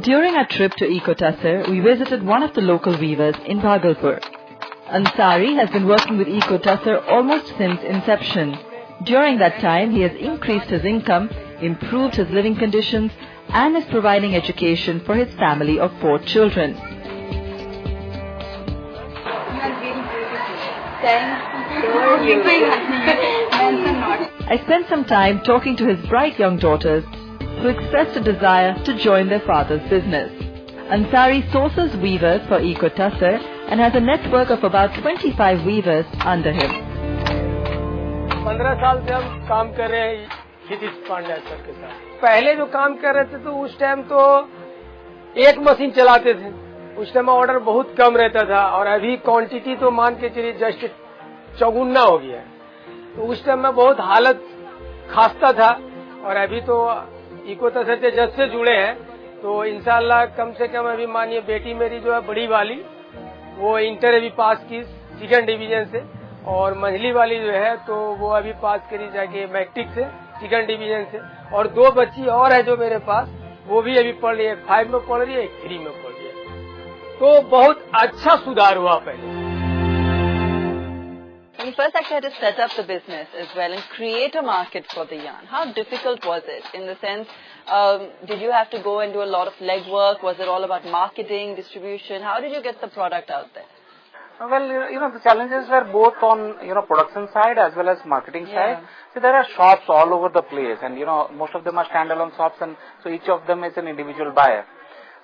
During our trip to Ecotasser, we visited one of the local weavers in Bhagalpur. Ansari has been working with Ecotasser almost since inception. During that time, he has increased his income, improved his living conditions, and is providing education for his family of 4 children. I spent some time talking to his bright young daughters who expressed a desire to join their father's business. Ansari sources weavers for Ecotasser and has a network of about 25 weavers under him. 15 साल से हम काम कर रहे हैं क्षितिज Pandya sir के साथ। पहले जो काम कर रहे थे तो उस टाइम तो एक मशीन चलाते थे, उस टाइम ऑर्डर बहुत कम रहता था और अभी क्वांटिटी तो मान के चलिए जस्ट चौगुना हो गया है। तो उस टाइम में बहुत हालत खास्ता था और अभी तो इकोटसर से जब से जुड़े हैं तो इंशाल्लाह कम से कम अभी मानिए बेटी मेरी जो है बड़ी वाली वो इंटर अभी पास की 2nd डिवीजन से और मंझली वाली जो है तो वो अभी पास करी जाके मैट्रिक से 2nd डिवीजन से और 2 बच्ची और है जो मेरे पास वो भी अभी पढ़ रही है, 5 में पढ़ रही है, 3 में पढ़ रही है। तो बहुत अच्छा सुधार हुआ पहले। When you first actually had to set up the business as well and create a market for the yarn, how difficult was it? In the sense, did you have to go and do a lot of legwork? Was it all about marketing, distribution? How did you get the product out there? Well, the challenges were both on, production side as well as marketing side. So there are shops all over the place and, most of them are standalone shops and so each of them is an individual buyer.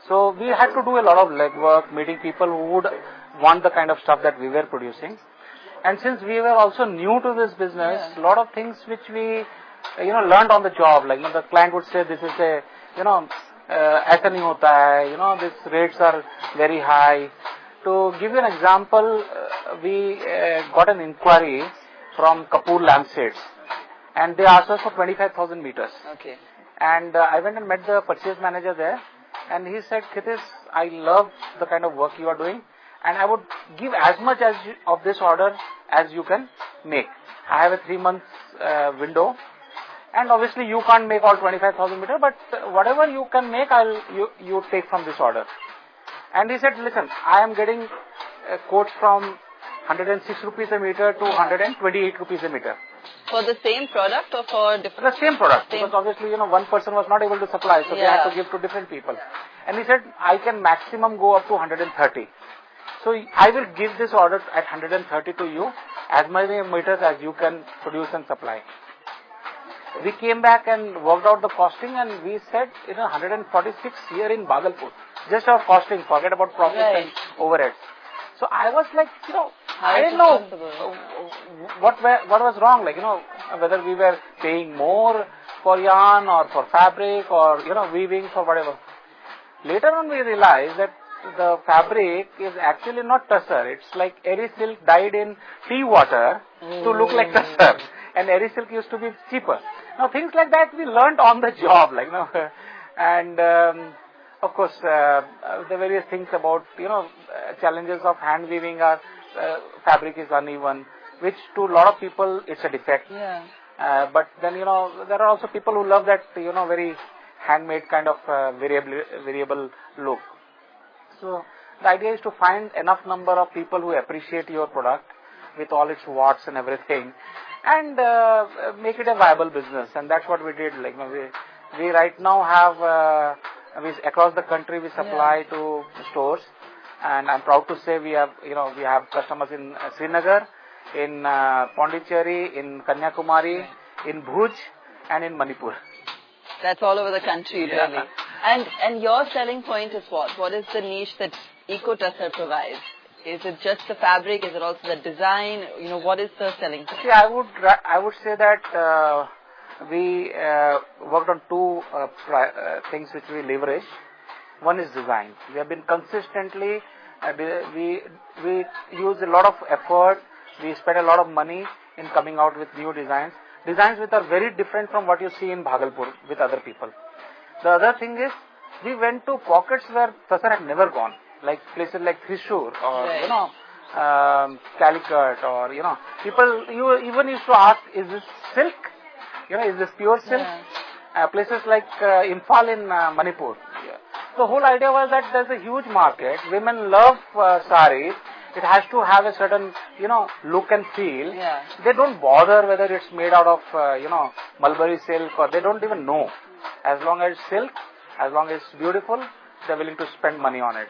So we had to do a lot of legwork, meeting people who would want the kind of stuff that we were producing. And since we were also new to this business, a lot of things which we, learned on the job, like, the client would say this is a, aisa nahi hota hai, these rates are very high. To give you an example, we got an inquiry from Kapoor Lampshades and they asked us for 25,000 meters. Okay. And I went and met the purchase manager there and he said, Kshitij, I love the kind of work you are doing and I would give as much of this order as you can make. I have a 3 months window and obviously you can't make all 25,000 meters, but whatever you can make, you take from this order. And he said, listen, I am getting quotes from 106 rupees a meter to 128 rupees a meter. For the same product or for different? The same product, because obviously, one person was not able to supply, so they had to give to different people. And he said, I can maximum go up to 130. So I will give this order at 130 to you, as many meters as you can produce and supply. We came back and worked out the costing and we said, 146 here in Bhagalpur. Just our costing, forget about profits and overheads. So I was like, I didn't know what was wrong, whether we were paying more for yarn or for fabric or, weaving for whatever. Later on we realized that the fabric is actually not tussar. It's like eri silk dyed in tea water to look like tussar. And eri silk used to be cheaper. Now things like that we learned on the job, and of course the various things about, challenges of hand weaving are fabric is uneven, which to a lot of people it's a defect. But then, there are also people who love that, very handmade kind of variable look. So the idea is to find enough number of people who appreciate your product with all its watts and everything and make it a viable business. And that's what we did. We right now have, across the country we supply to stores. And I'm proud to say we have customers in Srinagar, in Pondicherry, in Kanyakumari, in Bhuj and in Manipur. That's all over the country, really. And your selling point is what? What is the niche that Ecotasser provides? Is it just the fabric? Is it also the design? What is the selling point? See, I would say that we worked on 2 things which we leverage. One is design. We have been consistently, we use a lot of effort, we spend a lot of money in coming out with new designs. Designs which are very different from what you see in Bhagalpur with other people. The other thing is, we went to pockets where tussar had never gone, like places like Thrissur or, Calicut or, people, you even used to ask, is this silk? Is this pure silk? Places like Imphal in Manipur. The whole idea was that there's a huge market. Women love saris. It has to have a certain, look and feel. Yeah. They don't bother whether it's made out of, mulberry silk, or they don't even know. As long as it's silk, as long as it's beautiful, they're willing to spend money on it.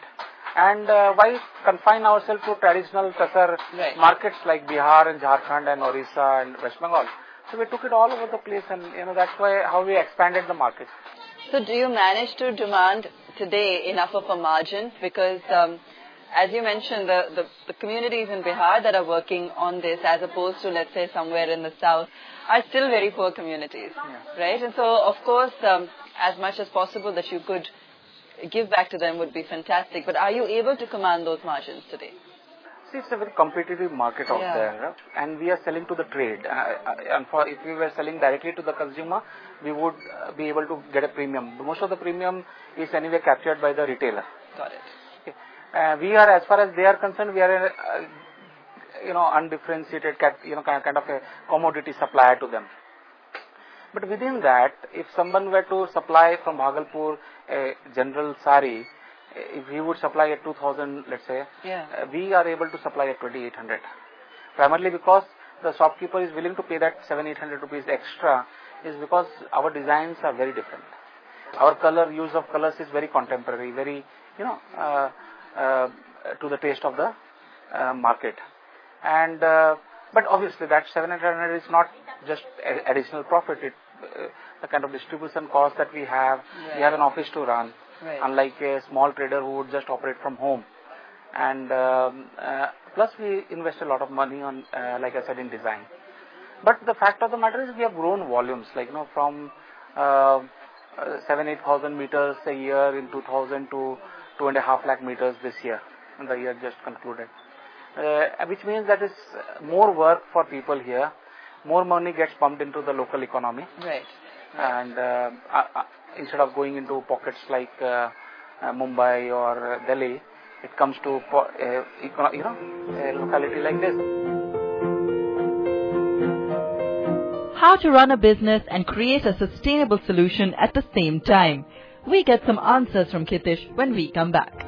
And why confine ourselves to traditional Tassar markets like Bihar and Jharkhand and Orissa and West Bengal? So we took it all over the place, and that's why how we expanded the market. So do you manage to demand today enough of a margin? Because as you mentioned, the communities in Bihar that are working on this, as opposed to, let's say, somewhere in the south, are still very poor communities, right? And so, of course, as much as possible that you could give back to them would be fantastic. But are you able to command those margins today? See, it's a very competitive market out there, and we are selling to the trade. And if we were selling directly to the consumer, we would be able to get a premium. Most of the premium is anyway captured by the retailer. Got it. We are, as far as they are concerned, we are undifferentiated, kind of a commodity supplier to them. But within that, if someone were to supply from Bhagalpur a general sari, if he would supply at 2,000, let's say, we are able to supply at 2,800. Primarily because the shopkeeper is willing to pay that 700-800 rupees extra, is because our designs are very different. Our use of colors is very contemporary, very, to the taste of the market. And but obviously that 700 is not just additional profit. The kind of distribution cost that we have an office to run, unlike a small trader who would just operate from home. And plus we invest a lot of money on, like I said, in design. But the fact of the matter is we have grown volumes, from 7,000-8,000 meters a year in 2000 to 2.5 lakh meters this year, in the year just concluded. Which means that is more work for people here, more money gets pumped into the local economy. Right. And instead of going into pockets like Mumbai or Delhi, it comes to a locality like this. How to run a business and create a sustainable solution at the same time. We get some answers from Kitish when we come back.